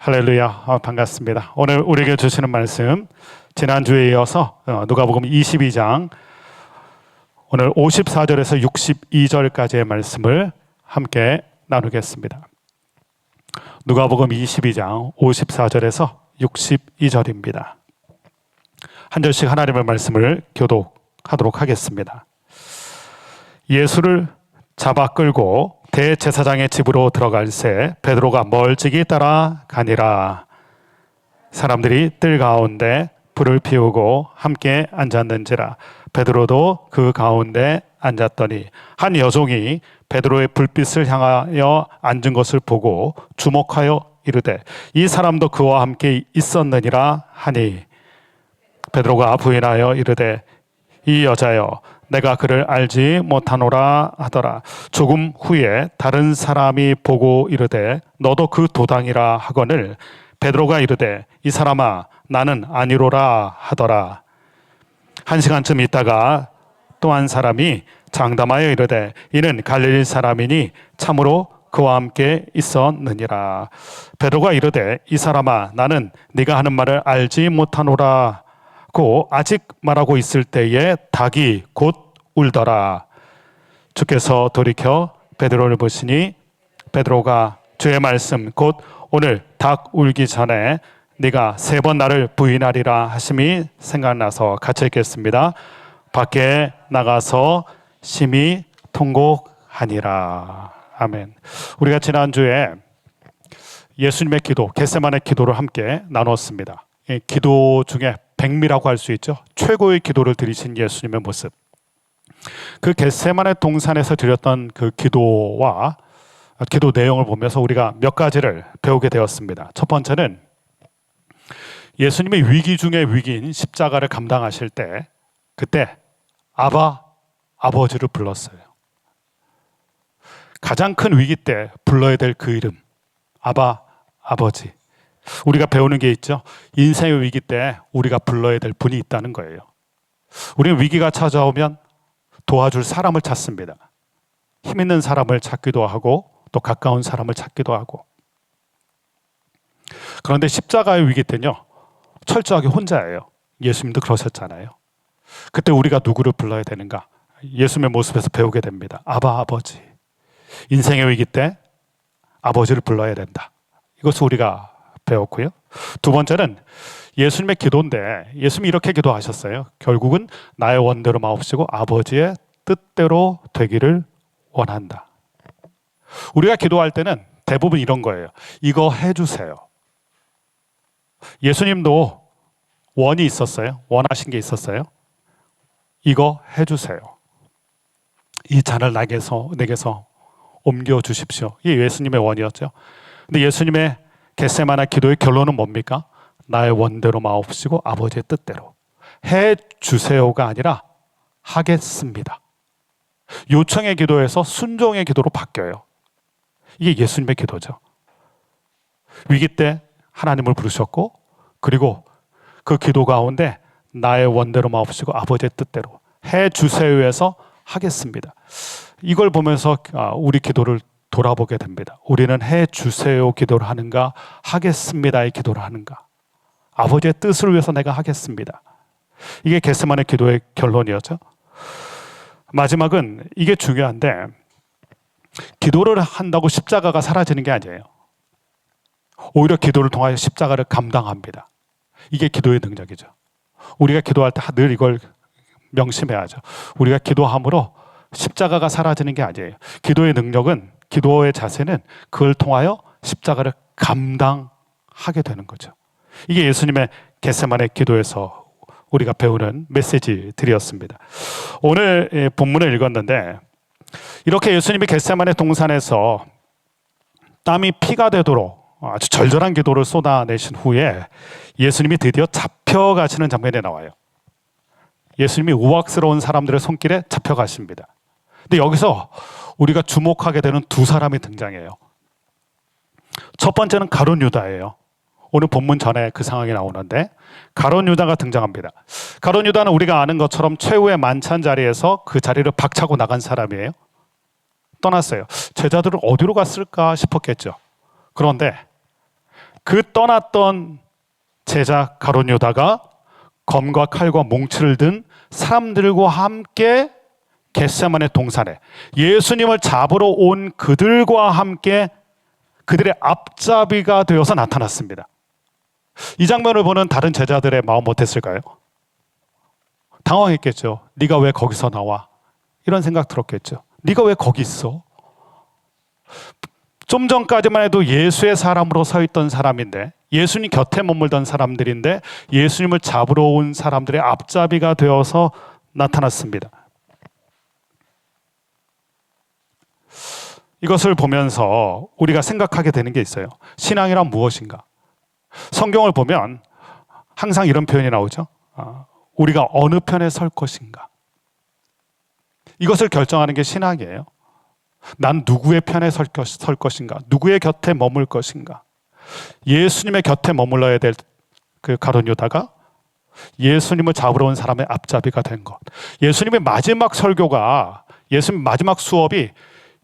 할렐루야. 반갑습니다. 오늘 우리에게 주시는 말씀 지난주에 이어서 누가복음 22장 오늘 54절에서 62절까지의 말씀을 함께 나누겠습니다. 누가복음 22장 54절에서 62절입니다. 한 절씩 하나님의 말씀을 교독하도록 하겠습니다. 예수를 잡아 끌고 대제사장의 집으로 들어갈새 베드로가 멀찍이 따라가니라. 사람들이 뜰 가운데 불을 피우고 함께 앉았는지라. 베드로도 그 가운데 앉았더니 한 여종이 베드로의 불빛을 향하여 앉은 것을 보고 주목하여 이르되 이 사람도 그와 함께 있었느니라 하니, 베드로가 부인하여 이르되 이 여자여, 내가 그를 알지 못하노라 하더라. 조금 후에 다른 사람이 보고 이르되 너도 그 도당이라 하거늘 베드로가 이르되 이 사람아, 나는 아니로라 하더라. 한 시간쯤 있다가 또 한 사람이 장담하여 이르되 이는 갈릴리 사람이니 참으로 그와 함께 있었느니라. 베드로가 이르되 이 사람아, 나는 네가 하는 말을 알지 못하노라. 고 아직 말하고 있을 때에 닭이 곧 울더라. 주께서 돌이켜 베드로를 보시니 베드로가 주의 말씀 곧 오늘 닭 울기 전에 네가 3번 나를 부인하리라 하심이 생각나서 같이 읽겠습니다. 밖에 나가서 심히 통곡하니라. 아멘. 우리가 지난주에 예수님의 기도, 겟세마네 기도를 함께 나눴습니다. 기도 중에 백미라고 할 수 있죠. 최고의 기도를 드리신 예수님의 모습. 그 겟세마네 동산에서 드렸던 그 기도와 기도 내용을 보면서 우리가 몇 가지를 배우게 되었습니다. 첫 번째는 예수님의 위기 중의 위기인 십자가를 감당하실 때 그때 아버지를 불렀어요. 가장 큰 위기 때 불러야 될 그 이름, 아버지. 우리가 배우는 게 있죠. 인생의 위기 때 우리가 불러야 될 분이 있다는 거예요. 우리는 위기가 찾아오면 도와줄 사람을 찾습니다. 힘 있는 사람을 찾기도 하고 또 가까운 사람을 찾기도 하고. 그런데 십자가의 위기 때는요, 철저하게 혼자예요. 예수님도 그러셨잖아요. 그때 우리가 누구를 불러야 되는가? 예수님의 모습에서 배우게 됩니다. 아버지. 인생의 위기 때 아버지를 불러야 된다. 이것을 우리가 배웠고요. 두 번째는 예수님의 기도인데 예수님이 이렇게 기도하셨어요. 결국은 나의 원대로 마옵시고 아버지의 뜻대로 되기를 원한다. 우리가 기도할 때는 대부분 이런 거예요. 이거 해주세요. 예수님도 원이 있었어요. 원하신 게 있었어요. 이거 해주세요. 이 잔을 내게서 옮겨주십시오. 이게 예수님의 원이었죠. 근데 예수님의 겟세마네 기도의 결론은 뭡니까? 나의 원대로 마옵시고 아버지의 뜻대로. 해주세요가 아니라 하겠습니다. 요청의 기도에서 순종의 기도로 바뀌어요. 이게 예수님의 기도죠. 위기 때 하나님을 부르셨고, 그리고 그 기도 가운데 나의 원대로 마옵시고 아버지의 뜻대로 해주세요에서 하겠습니다. 이걸 보면서 우리 기도를 돌아보게 됩니다. 우리는 해주세요 기도를 하는가, 하겠습니다의 기도를 하는가. 아버지의 뜻을 위해서 내가 하겠습니다. 이게 겟세마네 기도의 결론이었죠. 마지막은 이게 중요한데, 기도를 한다고 십자가가 사라지는 게 아니에요. 오히려 기도를 통하여 십자가를 감당합니다. 이게 기도의 능력이죠. 우리가 기도할 때 늘 이걸 명심해야죠. 우리가 기도함으로 십자가가 사라지는 게 아니에요. 기도의 능력은, 기도의 자세는 그걸 통하여 십자가를 감당하게 되는 거죠. 이게 예수님의 겟세마네 기도에서 우리가 배우는 메시지들이었습니다. 오늘 본문을 읽었는데 이렇게 예수님이 겟세마네 동산에서 땀이 피가 되도록 아주 절절한 기도를 쏟아내신 후에 예수님이 드디어 잡혀가시는 장면이 나와요. 예수님이 우악스러운 사람들의 손길에 잡혀가십니다. 근데 여기서 우리가 주목하게 되는 두 사람이 등장해요. 첫 번째는 가룟 유다예요. 오늘 본문 전에 그 상황이 나오는데 가룟 유다가 등장합니다. 가룟 유다는 우리가 아는 것처럼 최후의 만찬 자리에서 그 자리를 박차고 나간 사람이에요. 떠났어요. 제자들은 어디로 갔을까 싶었겠죠. 그런데 그 떠났던 제자 가룟 유다가 검과 칼과 몽치를 든 사람들과 함께 겟세마네 동산에 예수님을 잡으러 온 그들과 함께 그들의 앞잡이가 되어서 나타났습니다. 이 장면을 보는 다른 제자들의 마음 어땠을까요? 당황했겠죠. 네가 왜 거기서 나와? 이런 생각 들었겠죠. 네가 왜 거기 있어? 좀 전까지만 해도 예수의 사람으로 서 있던 사람인데, 예수님 곁에 머물던 사람들인데 예수님을 잡으러 온 사람들의 앞잡이가 되어서 나타났습니다. 이것을 보면서 우리가 생각하게 되는 게 있어요. 신앙이란 무엇인가? 성경을 보면 항상 이런 표현이 나오죠. 우리가 어느 편에 설 것인가? 이것을 결정하는 게 신앙이에요. 난 누구의 편에 설 것인가? 누구의 곁에 머물 것인가? 예수님의 곁에 머물러야 될 그 가룟 유다가 예수님을 잡으러 온 사람의 앞잡이가 된 것. 예수님의 마지막 설교가, 예수님 마지막 수업이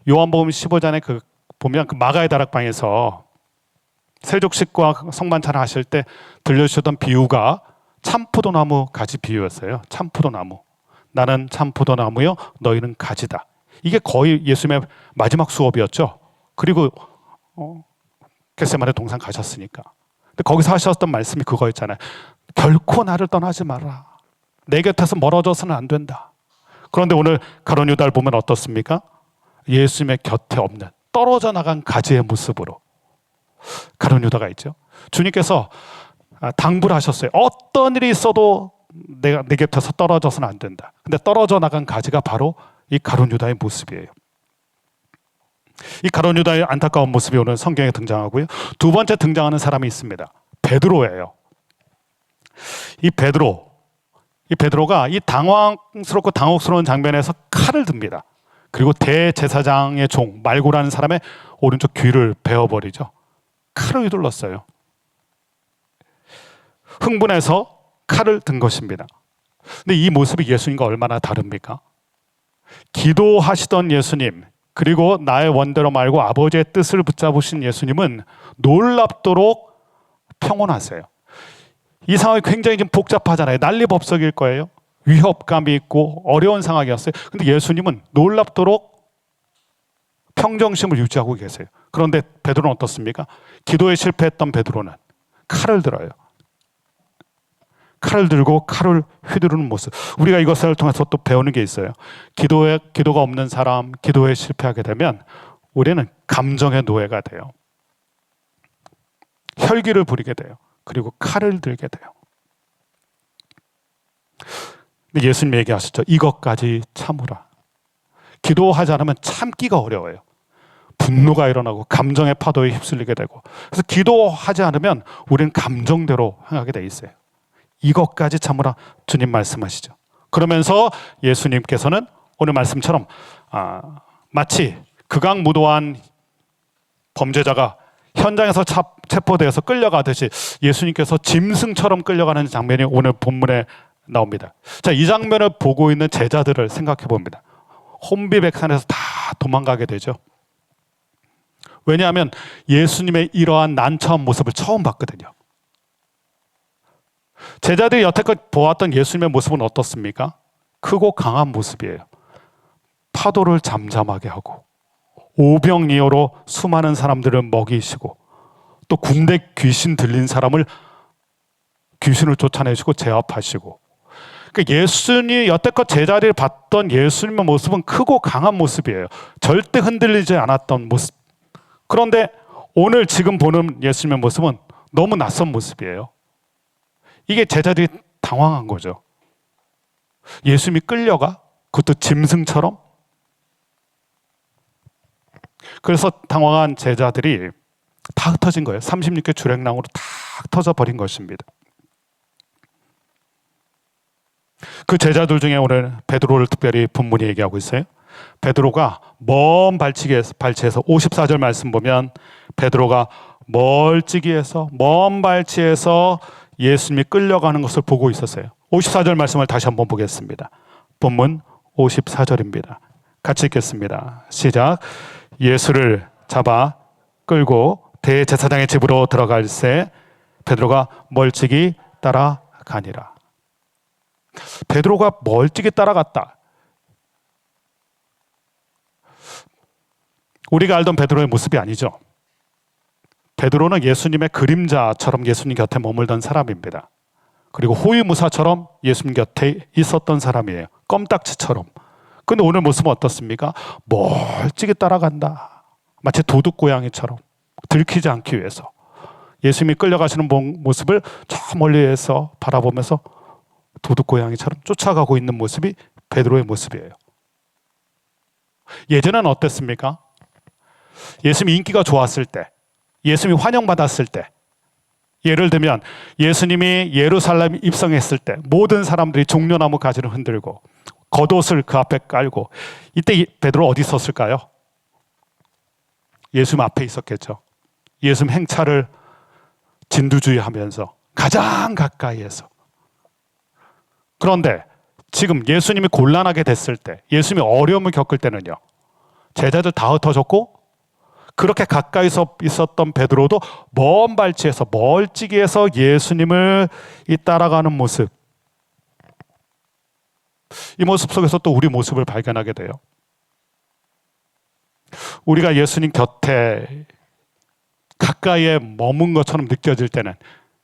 요한복음 15장에 보면 그 마가의 다락방에서 세족식과 성만찬을 하실 때 들려주셨던 비유가 참포도나무 가지 비유였어요. 참포도나무. 나는 참포도나무요, 너희는 가지다. 이게 거의 예수님의 마지막 수업이었죠. 그리고 겟세마네 동산 가셨으니까. 근데 거기서 하셨던 말씀이 그거였잖아요. 결코 나를 떠나지 마라. 내 곁에서 멀어져서는 안 된다. 그런데 오늘 가룟 유다를 보면 어떻습니까? 예수님의 곁에 없는 떨어져 나간 가지의 모습으로 가룟 유다가 있죠. 주님께서 당부를 하셨어요. 어떤 일이 있어도 내 곁에서 떨어져서는 안 된다. 근데 떨어져 나간 가지가 바로 이 가룟 유다의 모습이에요. 이 가룟 유다의 안타까운 모습이 오늘 성경에 등장하고요. 두 번째 등장하는 사람이 있습니다. 베드로예요. 이 베드로가 이 당황스럽고 당혹스러운 장면에서 칼을 듭니다. 그리고 대제사장의 종 말고라는 사람의 오른쪽 귀를 베어버리죠. 칼을 휘둘렀어요. 흥분해서 칼을 든 것입니다. 근데 이 모습이 예수님과 얼마나 다릅니까? 기도하시던 예수님, 그리고 나의 원대로 말고 아버지의 뜻을 붙잡으신 예수님은 놀랍도록 평온하세요. 이 상황이 굉장히 좀 복잡하잖아요. 난리법석일 거예요. 위협감이 있고 어려운 상황이었어요. 근데 예수님은 놀랍도록 평정심을 유지하고 계세요. 그런데 베드로는 어떻습니까? 기도에 실패했던 베드로는 칼을 들어요. 칼을 들고 칼을 휘두르는 모습. 우리가 이것을 통해서 또 배우는 게 있어요. 기도가 없는 사람, 기도에 실패하게 되면 우리는 감정의 노예가 돼요. 혈기를 부리게 돼요. 그리고 칼을 들게 돼요. 근데 예수님 얘기하셨죠. 이것까지 참으라. 기도하지 않으면 참기가 어려워요. 분노가 일어나고 감정의 파도에 휩쓸리게 되고, 그래서 기도하지 않으면 우리는 감정대로 행하게 돼 있어요. 이것까지 참으라 주님 말씀하시죠. 그러면서 예수님께서는 오늘 말씀처럼 마치 극악무도한 범죄자가 현장에서 체포되어서 끌려가듯이 예수님께서 짐승처럼 끌려가는 장면이 오늘 본문에 나옵니다. 자, 이 장면을 보고 있는 제자들을 생각해 봅니다. 혼비백산에서 다 도망가게 되죠. 왜냐하면 예수님의 이러한 난처한 모습을 처음 봤거든요. 제자들이 여태껏 보았던 예수님의 모습은 어떻습니까? 크고 강한 모습이에요. 파도를 잠잠하게 하고 오병이어로 수많은 사람들을 먹이시고 또 군대 귀신 들린 사람을 귀신을 쫓아내시고 제압하시고, 그러니까 예수님이 여태껏 제자들이 봤던 예수님의 모습은 크고 강한 모습이에요. 절대 흔들리지 않았던 모습. 그런데 오늘 지금 보는 예수님의 모습은 너무 낯선 모습이에요. 이게 제자들이 당황한 거죠. 예수님이 끌려가? 그것도 짐승처럼? 그래서 당황한 제자들이 다 흩어진 거예요. 36개 주랭랑으로 다 흩어져 버린 것입니다. 그 제자들 중에 오늘 베드로를 특별히 본문이 얘기하고 있어요. 베드로가 먼 발치에서 54절 말씀 보면 베드로가 멀찍이에서 먼 발치에서 예수님이 끌려가는 것을 보고 있었어요. 54절 말씀을 다시 한번 보겠습니다. 본문 54절입니다. 같이 읽겠습니다. 시작. 예수를 잡아 끌고 대제사장의 집으로 들어갈새 베드로가 멀찍이 따라가니라. 베드로가 멀찍이 따라갔다. 우리가 알던 베드로의 모습이 아니죠. 베드로는 예수님의 그림자처럼 예수님 곁에 머물던 사람입니다. 그리고 호위무사처럼 예수님 곁에 있었던 사람이에요. 껌딱지처럼. 근데 오늘 모습은 어떻습니까? 멀찍이 따라간다. 마치 도둑고양이처럼 들키지 않기 위해서 예수님이 끌려가시는 모습을 저 멀리에서 바라보면서 도둑고양이처럼 쫓아가고 있는 모습이 베드로의 모습이에요. 예전에는 어땠습니까? 예수님이 인기가 좋았을 때, 예수님이 환영받았을 때, 예를 들면 예수님이 예루살렘 입성했을 때 모든 사람들이 종려나무 가지를 흔들고 겉옷을 그 앞에 깔고, 이때 베드로 어디 있었을까요? 예수님 앞에 있었겠죠. 예수님 행차를 진두주의하면서 가장 가까이에서. 그런데 지금 예수님이 곤란하게 됐을 때, 예수님이 어려움을 겪을 때는요, 제자들 다 흩어졌고 그렇게 가까이서 있었던 베드로도 먼 발치에서 멀찍이에서 예수님을 따라가는 모습, 이 모습 속에서 또 우리 모습을 발견하게 돼요. 우리가 예수님 곁에 가까이에 머문 것처럼 느껴질 때는,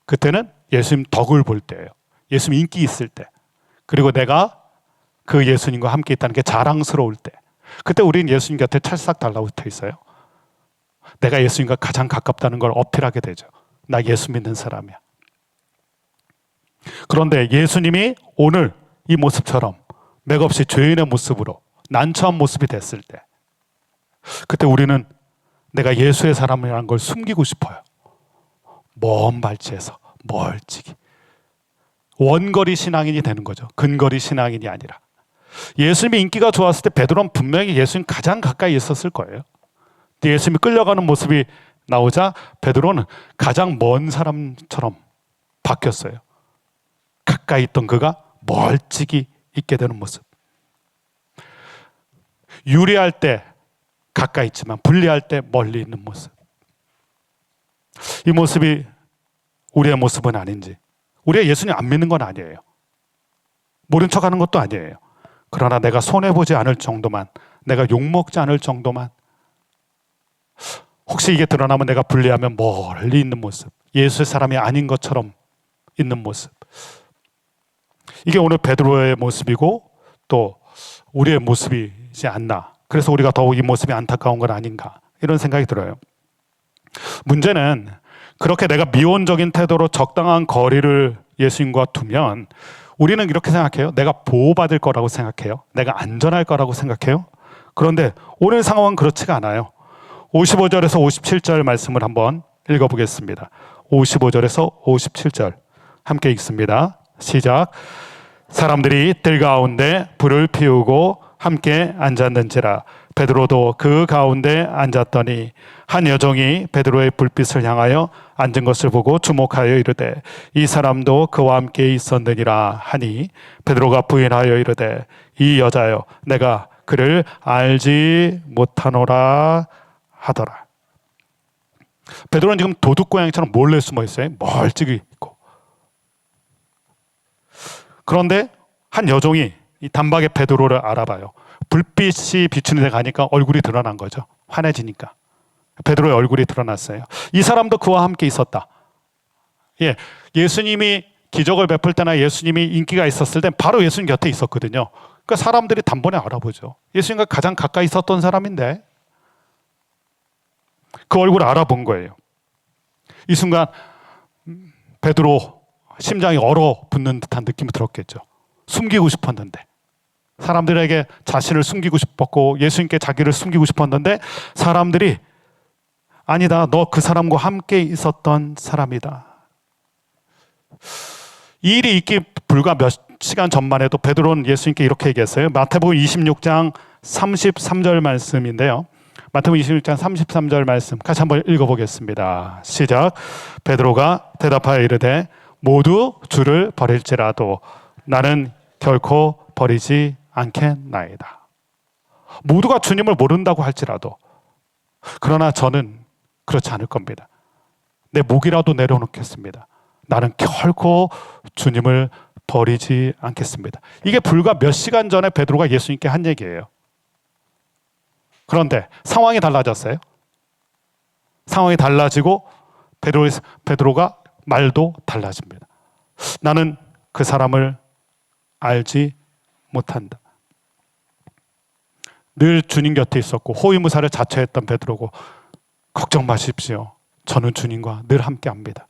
그때는 예수님 덕을 볼 때예요. 예수님 인기 있을 때, 그리고 내가 그 예수님과 함께 있다는 게 자랑스러울 때, 그때 우리는 예수님 곁에 찰싹 달라붙어 있어요. 내가 예수님과 가장 가깝다는 걸 어필하게 되죠. 나 예수 믿는 사람이야. 그런데 예수님이 오늘 이 모습처럼 맥없이 죄인의 모습으로 난처한 모습이 됐을 때, 그때 우리는 내가 예수의 사람이라는 걸 숨기고 싶어요. 먼 발치에서 멀찍이. 원거리 신앙인이 되는 거죠. 근거리 신앙인이 아니라. 예수님이 인기가 좋았을 때 베드로는 분명히 예수님 가장 가까이 있었을 거예요. 예수님이 끌려가는 모습이 나오자 베드로는 가장 먼 사람처럼 바뀌었어요. 가까이 있던 그가 멀찍이 있게 되는 모습. 유리할 때 가까이 있지만 불리할 때 멀리 있는 모습. 이 모습이 우리의 모습은 아닌지. 우리가 예수님 안 믿는 건 아니에요. 모른 척하는 것도 아니에요. 그러나 내가 손해보지 않을 정도만, 내가 욕먹지 않을 정도만, 혹시 이게 드러나면 내가 불리하면 멀리 있는 모습, 예수의 사람이 아닌 것처럼 있는 모습. 이게 오늘 베드로의 모습이고 또 우리의 모습이지 않나. 그래서 우리가 더욱 이 모습이 안타까운 건 아닌가, 이런 생각이 들어요. 문제는 그렇게 내가 미온적인 태도로 적당한 거리를 예수님과 두면 우리는 이렇게 생각해요. 내가 보호받을 거라고 생각해요. 내가 안전할 거라고 생각해요. 그런데 오늘 상황은 그렇지가 않아요. 55절에서 57절 말씀을 한번 읽어보겠습니다. 55절에서 57절 함께 읽습니다. 시작. 사람들이 뜰 가운데 불을 피우고 함께 앉았는지라. 베드로도 그 가운데 앉았더니 한 여종이 베드로의 불빛을 향하여 앉은 것을 보고 주목하여 이르되 이 사람도 그와 함께 있었느니라 하니, 베드로가 부인하여 이르되 이 여자여 내가 그를 알지 못하노라 하더라. 베드로는 지금 도둑고양이처럼 몰래 숨어 있어요. 멀찍이 있고. 그런데 한 여종이 이 단박에 베드로를 알아봐요. 불빛이 비추는 데 가니까 얼굴이 드러난 거죠. 환해지니까 베드로의 얼굴이 드러났어요. 이 사람도 그와 함께 있었다. 예수님이 기적을 베풀 때나 예수님이 인기가 있었을 때 바로 예수님 곁에 있었거든요. 그러니까 사람들이 단번에 알아보죠. 예수님과 가장 가까이 있었던 사람인데 그 얼굴을 알아본 거예요. 이 순간 베드로 심장이 얼어붙는 듯한 느낌이 들었겠죠. 숨기고 싶었는데, 사람들에게 자신을 숨기고 싶었고 예수님께 자기를 숨기고 싶었는데 사람들이 아니다, 너 그 사람과 함께 있었던 사람이다. 이 일이 있기 불과 몇 시간 전만 해도 베드로는 예수님께 이렇게 얘기했어요. 마태복음 26장 33절 말씀인데요. 마태복음 26장 33절 말씀 같이 한번 읽어보겠습니다. 시작. 베드로가 대답하여 이르되 모두 주를 버릴지라도 나는 결코 버리지 않겠나이다. 모두가 주님을 모른다고 할지라도, 그러나 저는 그렇지 않을 겁니다. 내 목이라도 내려놓겠습니다. 나는 결코 주님을 버리지 않겠습니다. 이게 불과 몇 시간 전에 베드로가 예수님께 한 얘기예요. 그런데 상황이 달라졌어요. 상황이 달라지고 베드로가 말도 달라집니다. 나는 그 사람을 알지 못한다. 늘 주님 곁에 있었고 호위무사를 자처했던 베드로고, 걱정 마십시오. 저는 주님과 늘 함께합니다.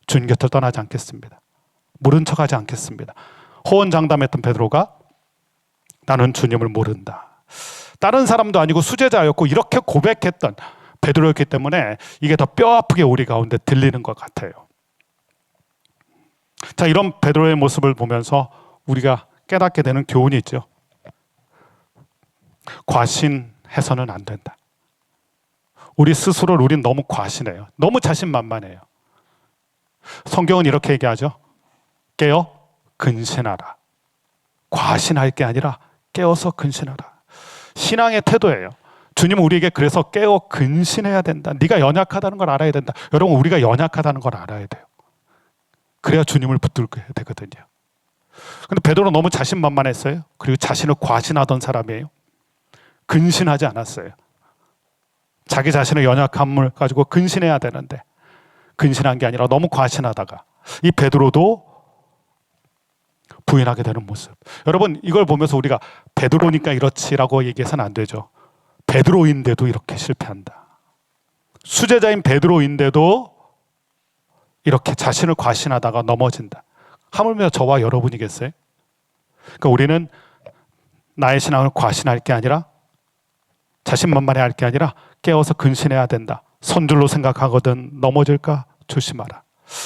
주님 곁을 떠나지 않겠습니다. 모른 척하지 않겠습니다. 호언장담했던 베드로가 나는 주님을 모른다. 다른 사람도 아니고 수제자였고 이렇게 고백했던 베드로였기 때문에 이게 더 뼈아프게 우리 가운데 들리는 것 같아요. 자, 이런 베드로의 모습을 보면서 우리가 깨닫게 되는 교훈이 있죠. 과신해서는 안 된다. 우리 스스로를 우린 너무 과신해요. 너무 자신만만해요. 성경은 이렇게 얘기하죠. 깨어 근신하라. 과신할 게 아니라 깨어서 근신하라. 신앙의 태도예요. 주님은 우리에게 그래서 깨어 근신해야 된다. 네가 연약하다는 걸 알아야 된다. 여러분, 우리가 연약하다는 걸 알아야 돼요. 그래야 주님을 붙들게 되거든요. 근데 베드로 너무 자신만만했어요. 그리고 자신을 과신하던 사람이에요. 근신하지 않았어요. 자기 자신의 연약함을 가지고 근신해야 되는데 근신한 게 아니라 너무 과신하다가 이 베드로도 부인하게 되는 모습. 여러분, 이걸 보면서 우리가 베드로니까 이렇지라고 얘기해서는 안 되죠. 베드로인데도 이렇게 실패한다. 수제자인 베드로인데도 이렇게 자신을 과신하다가 넘어진다. 하물며 저와 여러분이겠어요? 그러니까 우리는 나의 신앙을 과신할 게 아니라 자신만만해 할 게 아니라 깨어서 근신해야 된다. 선줄로 생각하거든 넘어질까 조심하라.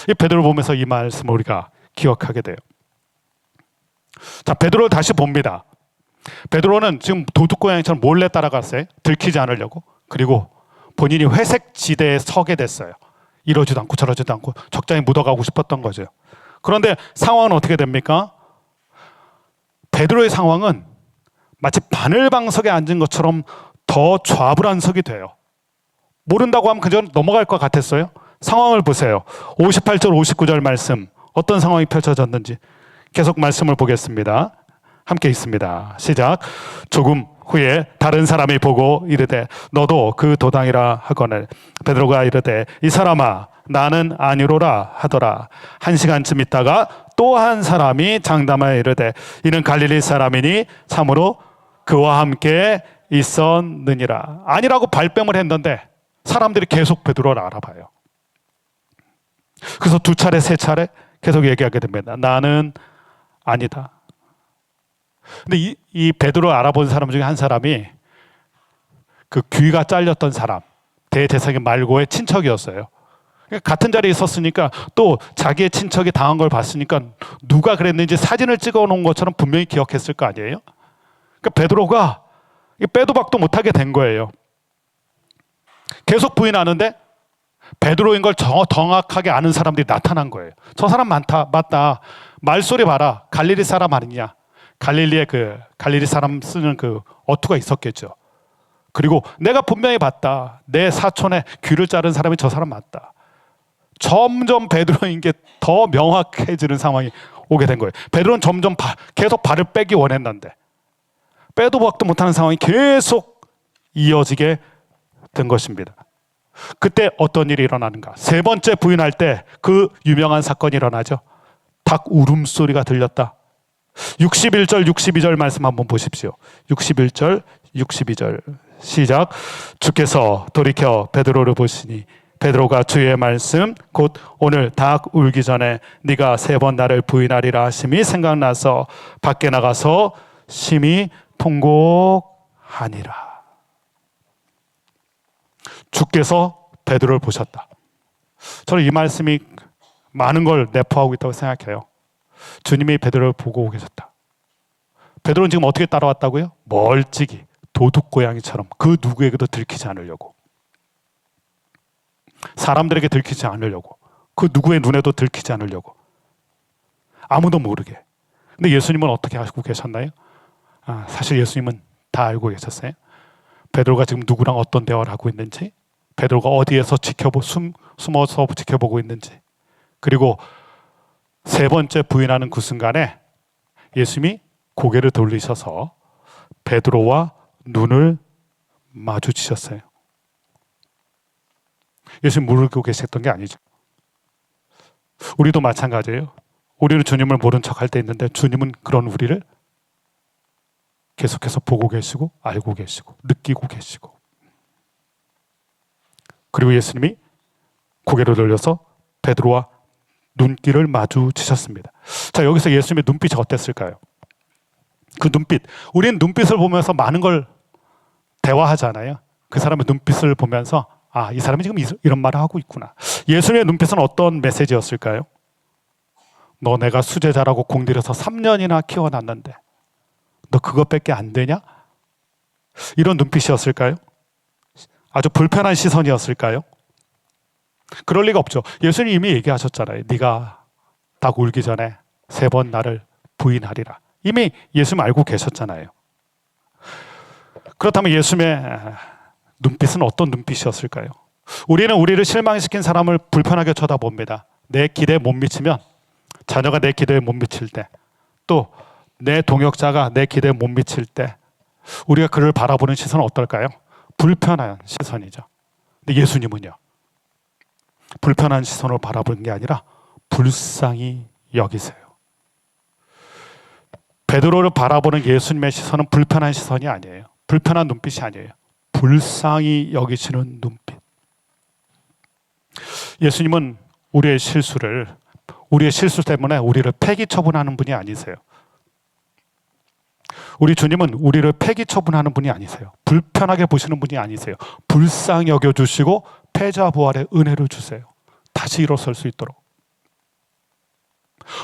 이 베드로를 보면서 이 말씀을 우리가 기억하게 돼요. 자, 베드로를 다시 봅니다. 베드로는 지금 도둑고양이처럼 몰래 따라갔어요. 들키지 않으려고. 그리고 본인이 회색 지대에 서게 됐어요. 이러지도 않고 저러지도 않고 적당히 묻어가고 싶었던 거죠. 그런데 상황은 어떻게 됩니까? 베드로의 상황은 마치 바늘방석에 앉은 것처럼 더 좌불안석이 돼요. 모른다고 하면 그저 넘어갈 것 같았어요. 상황을 보세요. 58절 59절 말씀, 어떤 상황이 펼쳐졌는지 계속 말씀을 보겠습니다. 함께 있습니다. 시작. 조금 후에 다른 사람이 보고 이르되 너도 그 도당이라 하거늘 베드로가 이르되 이 사람아 나는 아니로라 하더라. 1시간쯤 있다가 또 한 사람이 장담하여 이르되 이는 갈릴리 사람이니 참으로 그와 함께 있었느니라. 아니라고 발뺌을 했는데 사람들이 계속 베드로를 알아봐요. 그래서 2차례 3차례 계속 얘기하게 됩니다. 나는 아니다. 근데 이 베드로를 알아본 사람 중에 한 사람이 그 귀가 잘렸던 사람, 대제사장 말고의 친척이었어요. 그러니까 같은 자리에 있었으니까 또 자기의 친척이 당한 걸 봤으니까 누가 그랬는지 사진을 찍어 놓은 것처럼 분명히 기억했을 거 아니에요. 그러니까 베드로가 빼도 박도 못하게 된 거예요. 계속 부인하는데 베드로인 걸 정확하게 아는 사람들이 나타난 거예요. 저 사람 맞다. 말소리 봐라. 갈릴리 사람 아니냐. 갈릴리에 갈릴리 사람 쓰는 그 어투가 있었겠죠. 그리고 내가 분명히 봤다. 내 사촌에 귀를 자른 사람이 저 사람 맞다. 점점 베드로인 게 더 명확해지는 상황이 오게 된 거예요. 베드로는 점점 계속 발을 빼기 원했는데 빼도 박도 못하는 상황이 계속 이어지게 된 것입니다. 그때 어떤 일이 일어나는가? 3번째 부인할 때 그 유명한 사건이 일어나죠. 닭 울음소리가 들렸다. 61절 62절 말씀 한번 보십시오. 61절 62절 시작. 주께서 돌이켜 베드로를 보시니 베드로가 주의 말씀 곧 오늘 닭 울기 전에 네가 3번 나를 부인하리라 하심이 생각나서 밖에 나가서 심히 통곡하니라. 주께서 베드로를 보셨다. 저는 이 말씀이 많은 걸 내포하고 있다고 생각해요. 주님이 베드로를 보고 계셨다. 베드로는 지금 어떻게 따라왔다고요? 멀찍이 도둑고양이처럼 그 누구에게도 들키지 않으려고, 사람들에게 들키지 않으려고, 그 누구의 눈에도 들키지 않으려고, 아무도 모르게. 근데 예수님은 어떻게 알고 계셨나요? 사실 예수님은 다 알고 계셨어요. 베드로가 지금 누구랑 어떤 대화를 하고 있는지 베드로가 어디에서 숨어서 지켜보고 있는지, 그리고 세 번째 부인하는 그 순간에 예수님이 고개를 돌리셔서 베드로와 눈을 마주치셨어요. 예수님 모르고 계셨던 게 아니죠. 우리도 마찬가지예요. 우리는 주님을 모른 척할 때 있는데 주님은 그런 우리를 계속해서 보고 계시고 알고 계시고 느끼고 계시고, 그리고 예수님이 고개를 돌려서 베드로와 눈길을 마주치셨습니다. 자, 여기서 예수님의 눈빛이 어땠을까요? 그 눈빛, 우리는 눈빛을 보면서 많은 걸 대화하잖아요. 그 사람의 눈빛을 보면서 아, 이 사람이 지금 이런 말을 하고 있구나. 예수님의 눈빛은 어떤 메시지였을까요? 너 내가 수제자라고 공들여서 3년이나 키워놨는데 너 그것밖에 안 되냐? 이런 눈빛이었을까요? 아주 불편한 시선이었을까요? 그럴 리가 없죠. 예수님이 이미 얘기하셨잖아요. 네가 닭 울기 전에 3번 나를 부인하리라. 이미 예수님 알고 계셨잖아요. 그렇다면 예수님의 눈빛은 어떤 눈빛이었을까요? 우리는 우리를 실망시킨 사람을 불편하게 쳐다봅니다. 내 기대에 못 미치면, 자녀가 내 기대에 못 미칠 때, 또 내 동역자가 내 기대에 못 미칠 때 우리가 그를 바라보는 시선은 어떨까요? 불편한 시선이죠. 근데 예수님은요, 불편한 시선으로 바라보는 게 아니라 불쌍히 여기세요. 베드로를 바라보는 예수님의 시선은 불편한 시선이 아니에요. 불편한 눈빛이 아니에요. 불쌍히 여기시는 눈빛. 예수님은 우리의 실수 때문에 우리를 폐기 처분하는 분이 아니세요. 우리 주님은 우리를 폐기 처분하는 분이 아니세요. 불편하게 보시는 분이 아니세요. 불쌍히 여겨주시고 패자 부활의 은혜를 주세요. 다시 일어설 수 있도록.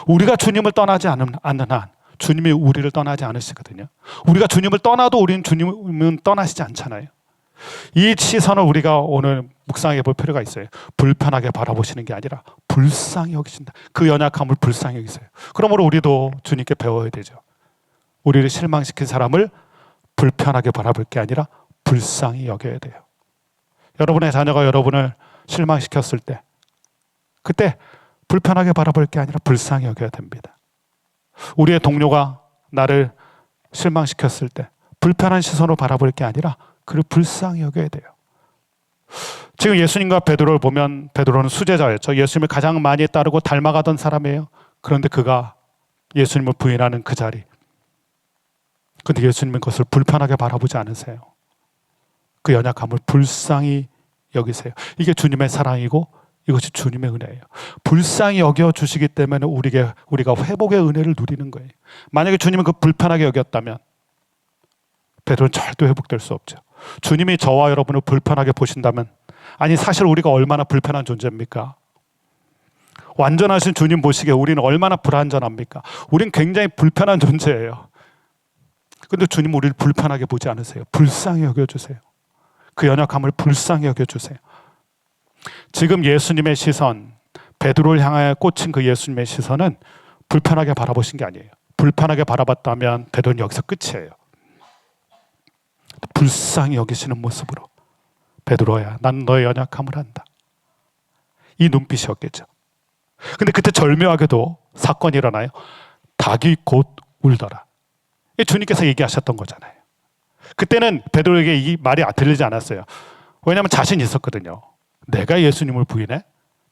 우리가 주님을 떠나지 않는 한 주님이 우리를 떠나지 않으시거든요. 우리가 주님을 떠나도 우리는 주님은 떠나시지 않잖아요. 이 시선을 우리가 오늘 묵상해 볼 필요가 있어요. 불편하게 바라보시는 게 아니라 불쌍히 여기신다. 그 연약함을 불쌍히 여기세요. 그러므로 우리도 주님께 배워야 되죠. 우리를 실망시킨 사람을 불편하게 바라볼 게 아니라 불쌍히 여겨야 돼요. 여러분의 자녀가 여러분을 실망시켰을 때, 그때 불편하게 바라볼 게 아니라 불쌍히 여겨야 됩니다. 우리의 동료가 나를 실망시켰을 때 불편한 시선으로 바라볼 게 아니라 그를 불쌍히 여겨야 돼요. 지금 예수님과 베드로를 보면 베드로는 수제자였죠. 예수님을 가장 많이 따르고 닮아가던 사람이에요. 그런데 그가 예수님을 부인하는 그 자리, 그런데 예수님은 그것을 불편하게 바라보지 않으세요. 그 연약함을 불쌍히 여기세요. 이게 주님의 사랑이고 이것이 주님의 은혜예요. 불쌍히 여겨주시기 때문에 우리가 회복의 은혜를 누리는 거예요. 만약에 주님은 그 불편하게 여겼다면 베드로는 절대 회복될 수 없죠. 주님이 저와 여러분을 불편하게 보신다면, 아니 사실 우리가 얼마나 불편한 존재입니까? 완전하신 주님 보시기에 우리는 얼마나 불완전합니까? 우리는 굉장히 불편한 존재예요. 그런데 주님은 우리를 불편하게 보지 않으세요. 불쌍히 여겨주세요. 그 연약함을 불쌍히 여겨주세요. 지금 예수님의 시선, 베드로를 향하여 꽂힌 그 예수님의 시선은 불편하게 바라보신 게 아니에요. 불편하게 바라봤다면 베드로는 여기서 끝이에요. 불쌍히 여기시는 모습으로, 베드로야, 난 너의 연약함을 안다. 이 눈빛이었겠죠. 근데 그때 절묘하게도 사건이 일어나요. 닭이 곧 울더라. 주님께서 얘기하셨던 거잖아요. 그때는 베드로에게 이 말이 들리지 않았어요. 왜냐하면 자신이 있었거든요. 내가 예수님을 부인해?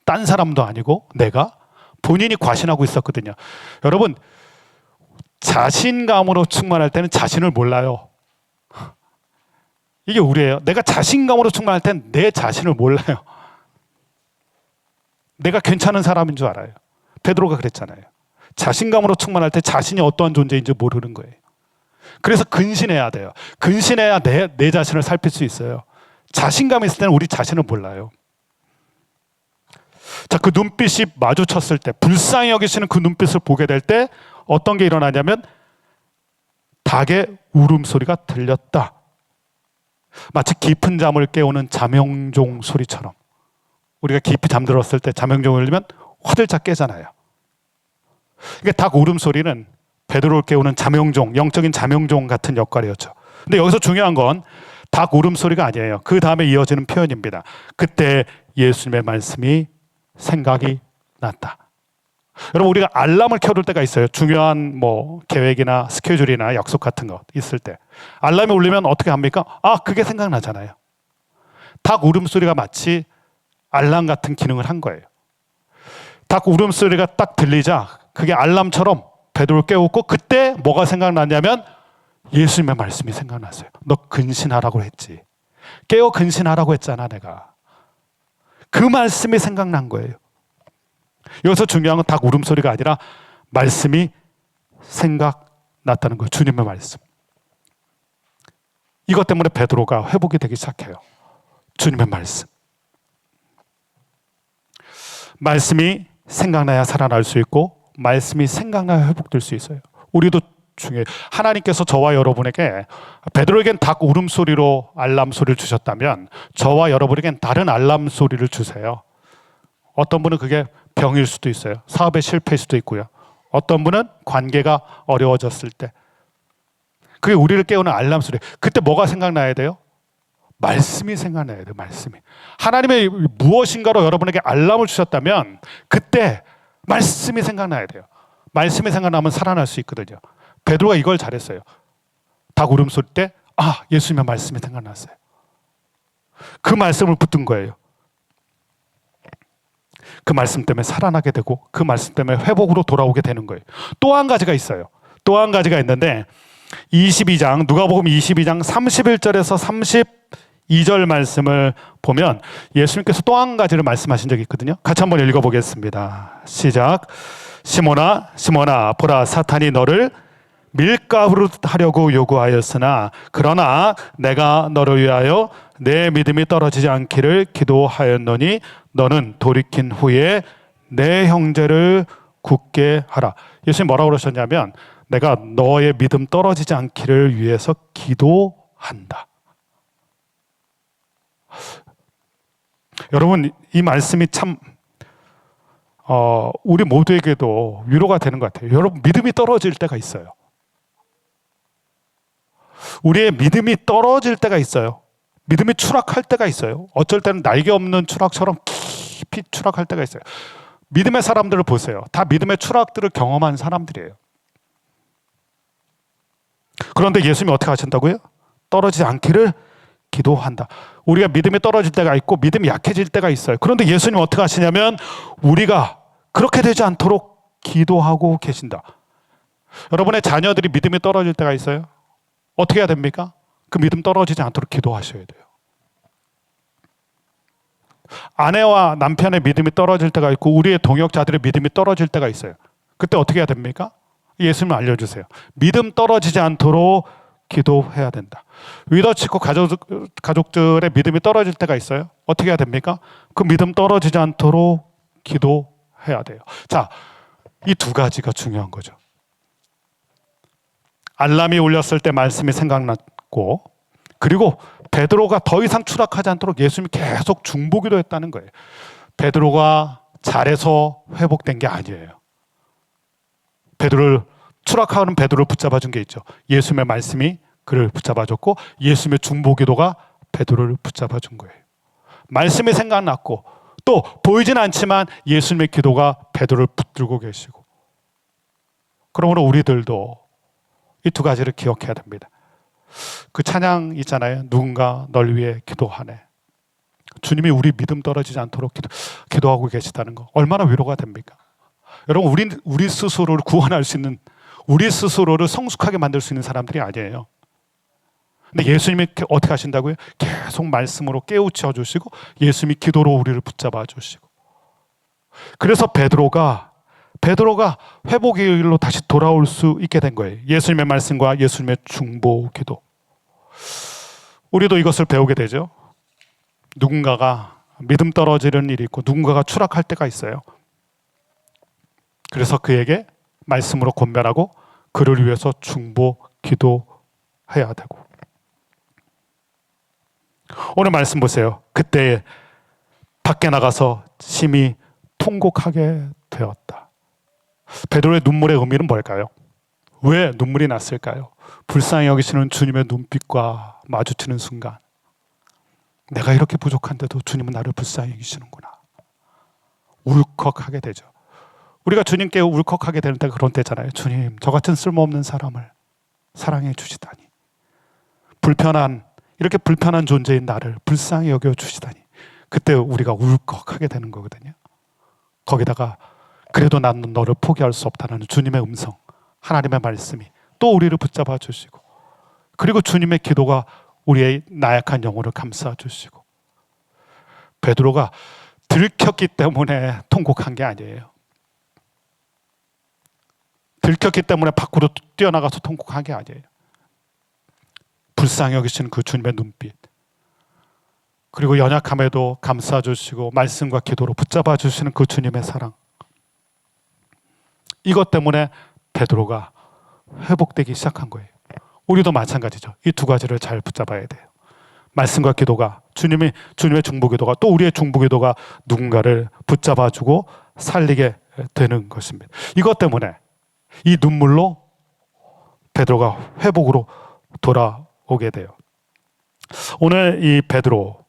딴 사람도 아니고 내가? 본인이 과신하고 있었거든요. 여러분, 자신감으로 충만할 때는 자신을 몰라요. 이게 우리예요. 내가 자신감으로 충만할 때는 내 자신을 몰라요. 내가 괜찮은 사람인 줄 알아요. 베드로가 그랬잖아요. 자신감으로 충만할 때 자신이 어떠한 존재인지 모르는 거예요. 그래서 근신해야 돼요. 근신해야 내 자신을 살필 수 있어요. 자신감이 있을 때는 우리 자신을 몰라요. 자, 그 눈빛이 마주쳤을 때, 불쌍히 여기시는 그 눈빛을 보게 될 때 어떤 게 일어나냐면 닭의 울음소리가 들렸다. 마치 깊은 잠을 깨우는 잠영종 소리처럼, 우리가 깊이 잠들었을 때 잠영종을 울리면 화들짝 깨잖아요. 이게 닭 울음소리는 베드로를 깨우는 잠영종, 영적인 잠영종 같은 역할이었죠. 근데 여기서 중요한 건 닭 울음소리가 아니에요. 그 다음에 이어지는 표현입니다. 그때 예수님의 말씀이 생각이 났다. 여러분, 우리가 알람을 켜둘 때가 있어요. 중요한 계획이나 스케줄이나 약속 같은 거 있을 때 알람이 울리면 어떻게 합니까? 그게 생각나잖아요. 닭 울음소리가 마치 알람 같은 기능을 한 거예요. 닭 울음소리가 딱 들리자 그게 알람처럼 베드로를 깨웠고, 그때 뭐가 생각났냐면 예수님의 말씀이 생각났어요. 너 근신하라고 했지. 깨어 근신하라고 했잖아 내가. 그 말씀이 생각난 거예요. 여기서 중요한 건 닭 울음소리가 아니라 말씀이 생각났다는 거예요. 주님의 말씀. 이것 때문에 베드로가 회복이 되기 시작해요. 주님의 말씀. 말씀이 생각나야 살아날 수 있고 말씀이 생각나야 회복될 수 있어요. 우리도 중요해요. 하나님께서 저와 여러분에게 베드로에겐 닭 울음소리로 알람 소리를 주셨다면 저와 여러분에겐 다른 알람 소리를 주세요. 어떤 분은 그게 병일 수도 있어요. 사업의 실패일 수도 있고요. 어떤 분은 관계가 어려워졌을 때 그게 우리를 깨우는 알람 소리. 그때 뭐가 생각나야 돼요? 말씀이 생각나야 돼요. 말씀이. 하나님의 무엇인가로 여러분에게 알람을 주셨다면 그때 말씀이 생각나야 돼요. 말씀이 생각나면 살아날 수 있거든요. 베드로가 이걸 잘했어요. 닭 울음소리 때 예수님의 말씀이 생각났어요. 그 말씀을 붙든 거예요. 그 말씀 때문에 살아나게 되고 그 말씀 때문에 회복으로 돌아오게 되는 거예요. 또 한 가지가 있어요. 또 한 가지가 있는데 22장 누가복음 22장 31절에서 32절 말씀을 보면 예수님께서 또 한 가지를 말씀하신 적이 있거든요. 같이 한번 읽어보겠습니다. 시작. 시몬아 시몬아 보라 사탄이 너를 밀가루로 하려고 요구하였으나 그러나 내가 너를 위하여 내 믿음이 떨어지지 않기를 기도하였노니 너는 돌이킨 후에 내 형제를 굳게 하라. 예수님 뭐라고 그러셨냐면 내가 너의 믿음 떨어지지 않기를 위해서 기도한다. 여러분 이 말씀이 참 우리 모두에게도 위로가 되는 것 같아요. 여러분 믿음이 떨어질 때가 있어요. 우리의 믿음이 떨어질 때가 있어요. 믿음이 추락할 때가 있어요. 어쩔 때는 날개 없는 추락처럼 깊이 추락할 때가 있어요. 믿음의 사람들을 보세요. 다 믿음의 추락들을 경험한 사람들이에요. 그런데 예수님이 어떻게 하신다고요? 떨어지지 않기를 기도한다. 우리가 믿음이 떨어질 때가 있고 믿음이 약해질 때가 있어요. 그런데 예수님은 어떻게 하시냐면 우리가 그렇게 되지 않도록 기도하고 계신다. 여러분의 자녀들이 믿음이 떨어질 때가 있어요. 어떻게 해야 됩니까? 그 믿음 떨어지지 않도록 기도하셔야 돼요. 아내와 남편의 믿음이 떨어질 때가 있고 우리의 동역자들의 믿음이 떨어질 때가 있어요. 그때 어떻게 해야 됩니까? 예수님 알려주세요. 믿음 떨어지지 않도록 기도해야 된다. 위더치코 가족들의 믿음이 떨어질 때가 있어요. 어떻게 해야 됩니까? 그 믿음 떨어지지 않도록 기도해야 돼요. 자, 이 두 가지가 중요한 거죠. 알람이 울렸을 때 말씀이 생각났고 그리고 베드로가 더 이상 추락하지 않도록 예수님이 계속 중보기도 했다는 거예요. 베드로가 잘해서 회복된 게 아니에요. 추락하는 베드로를 붙잡아 준 게 있죠. 예수님의 말씀이 그를 붙잡아 줬고 예수님의 중보기도가 베드로를 붙잡아 준 거예요. 말씀이 생각났고 또 보이진 않지만 예수님의 기도가 베드로를 붙들고 계시고 그러므로 우리들도 이 두 가지를 기억해야 됩니다. 그 찬양 있잖아요. 누군가 널 위해 기도하네. 주님이 우리 믿음 떨어지지 않도록 기도하고 계시다는 거 얼마나 위로가 됩니까? 여러분 우리 스스로를 구원할 수 있는 우리 스스로를 성숙하게 만들 수 있는 사람들이 아니에요. 근데 예수님이 어떻게 하신다고요? 계속 말씀으로 깨우쳐 주시고 예수님이 기도로 우리를 붙잡아 주시고 그래서 베드로가 회복의 길로 다시 돌아올 수 있게 된 거예요. 예수님의 말씀과 예수님의 중보 기도. 우리도 이것을 배우게 되죠. 누군가가 믿음 떨어지는 일이 있고 누군가가 추락할 때가 있어요. 그래서 그에게 말씀으로 권면하고 그를 위해서 중보 기도해야 되고 오늘 말씀 보세요. 그때 밖에 나가서 심히 통곡하게 되었다. 베드로의 눈물의 의미는 뭘까요? 왜 눈물이 났을까요? 불쌍히 여기시는 주님의 눈빛과 마주치는 순간, 내가 이렇게 부족한데도 주님은 나를 불쌍히 여기시는구나. 울컥하게 되죠. 우리가 주님께 울컥하게 되는 때가 그런 때잖아요. 주님, 저 같은 쓸모없는 사람을 사랑해 주시다니. 이렇게 불편한 존재인 나를 불쌍히 여겨 주시다니. 그때 우리가 울컥하게 되는 거거든요. 거기다가 그래도 나는 너를 포기할 수 없다는 주님의 음성, 하나님의 말씀이 또 우리를 붙잡아 주시고, 그리고 주님의 기도가 우리의 나약한 영혼을 감싸 주시고. 베드로가 들켰기 때문에 통곡한 게 아니에요. 들켰기 때문에 밖으로 뛰어나가서 통곡한 게 아니에요. 불쌍히 여기시는 그 주님의 눈빛, 그리고 연약함에도 감싸 주시고 말씀과 기도로 붙잡아 주시는 그 주님의 사랑, 이것 때문에 베드로가 회복되기 시작한 거예요. 우리도 마찬가지죠. 이 두 가지를 잘 붙잡아야 돼요. 말씀과 기도가, 주님의 중보기도가, 또 우리의 중보기도가 누군가를 붙잡아주고 살리게 되는 것입니다. 이것 때문에 이 눈물로 베드로가 회복으로 돌아오게 돼요. 오늘 이 베드로,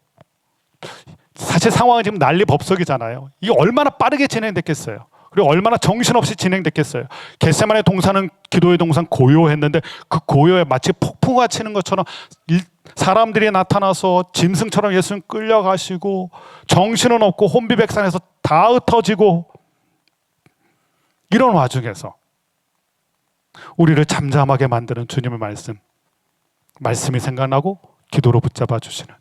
사실 상황은 지금 난리법석이잖아요. 이게 얼마나 빠르게 진행됐겠어요. 그리고 얼마나 정신없이 진행됐겠어요. 겟세마네 동산은 기도의 동산 고요했는데, 그 고요에 마치 폭풍우가 치는 것처럼 사람들이 나타나서 짐승처럼 예수님 끌려가시고, 정신은 없고 혼비백산에서 다 흩어지고, 이런 와중에서 우리를 잠잠하게 만드는 주님의 말씀이 생각나고 기도로 붙잡아 주시는,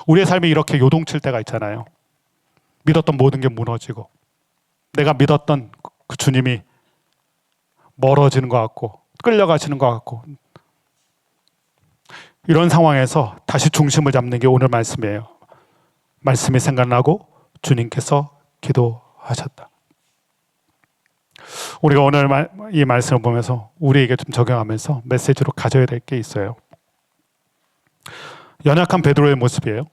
우리의 삶이 이렇게 요동칠 때가 있잖아요. 믿었던 모든 게 무너지고, 내가 믿었던 그 주님이 멀어지는 것 같고 끌려가시는 것 같고, 이런 상황에서 다시 중심을 잡는 게 오늘 말씀이에요. 말씀이 생각나고 주님께서 기도하셨다. 우리가 오늘 이 말씀을 보면서 우리에게 좀 적용하면서 메시지로 가져야 될 게 있어요. 연약한 베드로의 모습이에요.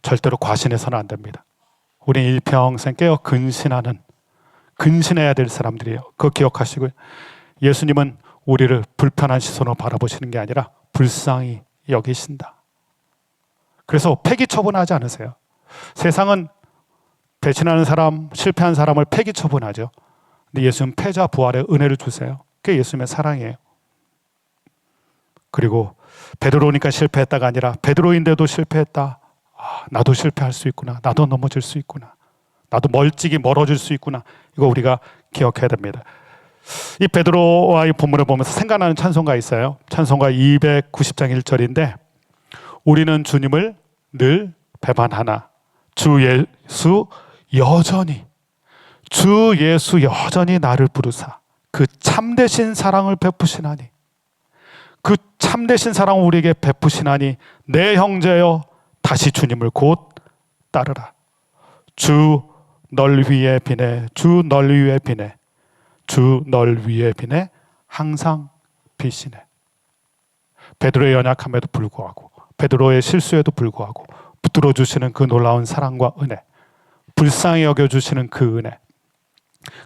절대로 과신해서는 안 됩니다. 우리는 일평생 깨어 근신해야 될 사람들이에요. 그거 기억하시고요. 예수님은 우리를 불편한 시선으로 바라보시는 게 아니라 불쌍히 여기신다. 그래서 폐기 처분하지 않으세요. 세상은 배신하는 사람, 실패한 사람을 폐기 처분하죠. 근데 예수님은 패자 부활의 은혜를 주세요. 그게 예수님의 사랑이에요. 그리고 베드로니까 실패했다가 아니라 베드로인데도 실패했다. 나도 실패할 수 있구나. 나도 넘어질 수 있구나. 나도 멀어질 수 있구나. 이거 우리가 기억해야 됩니다. 이 베드로와 이 본문을 보면서 생각나는 찬송가 있어요. 찬송가 290장 1절인데, 우리는 주님을 늘 배반하나 주 예수 여전히 나를 부르사 그 참되신 사랑을 베푸시나니, 그 참되신 사랑을 우리에게 베푸시나니 내 형제여 다시 주님을 곧 따르라. 주 널 위해 비네, 주 널 위해 비네, 주 널 위해 비네, 항상 비시네. 베드로의 연약함에도 불구하고, 베드로의 실수에도 불구하고 붙들어 주시는 그 놀라운 사랑과 은혜, 불쌍히 여겨주시는 그 은혜,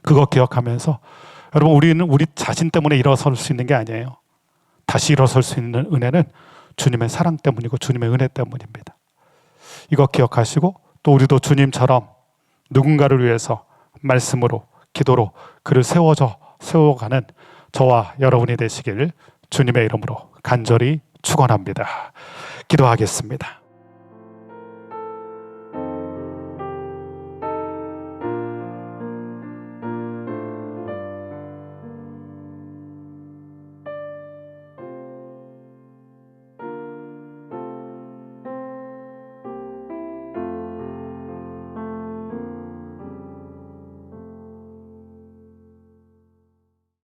그거 기억하면서 여러분, 우리는 우리 자신 때문에 일어설 수 있는 게 아니에요. 다시 일어설 수 있는 은혜는 주님의 사랑 때문이고 주님의 은혜 때문입니다. 이거 기억하시고, 또 우리도 주님처럼 누군가를 위해서 말씀으로, 기도로 그를 세워가는 저와 여러분이 되시길 주님의 이름으로 간절히 축원합니다. 기도하겠습니다.